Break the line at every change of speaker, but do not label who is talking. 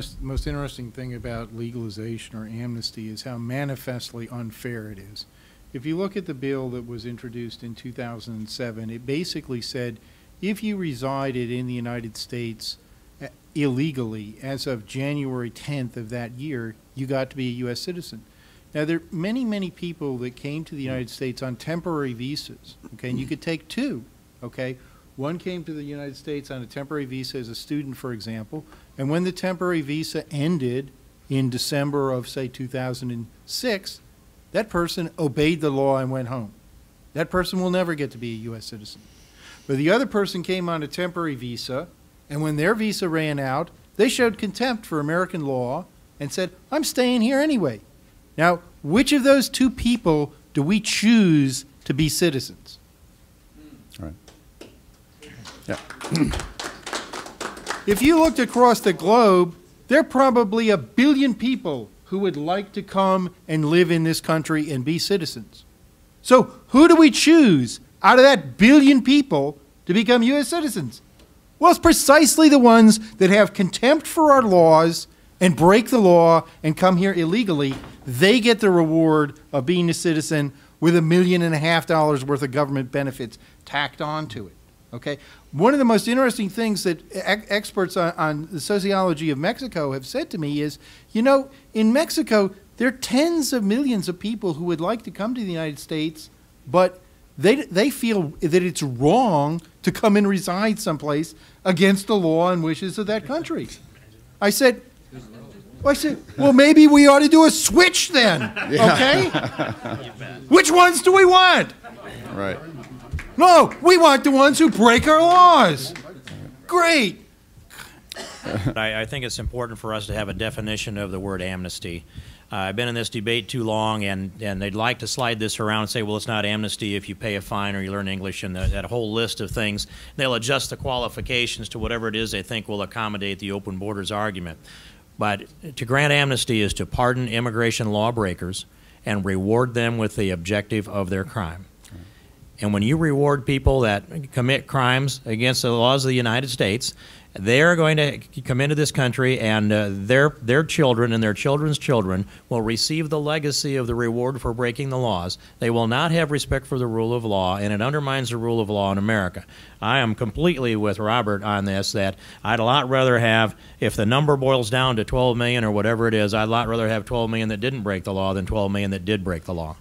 The most interesting thing about legalization or amnesty is how manifestly unfair it is. If you look at the bill that was introduced in 2007, it basically said if you resided in the United States illegally as of January 10th of that year, you got to be a U.S. citizen. Now, there are many, many people that came to the United States on temporary visas, okay, and you could take two, okay? One came to the United States on a temporary visa as a student, for example, and when the temporary visa ended in December of, say, 2006, that person obeyed the law and went home. That person will never get to be a U.S. citizen. But the other person came on a temporary visa, and when their visa ran out, they showed contempt for American law and said, I'm staying here anyway. Now, which of those two people do we choose to be citizens?
All right. Yeah.
If you looked across the globe, there are probably 1 billion people who would like to come and live in this country and be citizens. So who do we choose out of that 1 billion people to become U.S. citizens? Well, it's precisely the ones that have contempt for our laws and break the law and come here illegally. They get the reward of being a citizen with $1.5 million worth of government benefits tacked onto it. Okay? One of the most interesting things that experts on the sociology of Mexico have said to me is, you know, in Mexico, there are tens of millions of people who would like to come to the United States, but they feel that it's wrong to come and reside someplace against the law and wishes of that country. I said, well, maybe we ought to do a switch then, okay? Which ones do we want?
Right.
No, we want the ones who break our laws. Great.
I think it's important for us to have a definition of the word amnesty. I've been in this debate too long, and they'd like to slide this around and say, well, it's not amnesty if you pay a fine or you learn English and that whole list of things. They'll adjust the qualifications to whatever it is they think will accommodate the open borders argument. But to grant amnesty is to pardon immigration lawbreakers and reward them with the objective of their crime. And when you reward people that commit crimes against the laws of the United States, they're going to come into this country, and their children and their children's children will receive the legacy of the reward for breaking the laws. They will not have respect for the rule of law, and it undermines the rule of law in America. I am completely with Robert on this, that I'd a lot rather have, if the number boils down to 12 million or whatever it is, I'd a lot rather have 12 million that didn't break the law than 12 million that did break the law.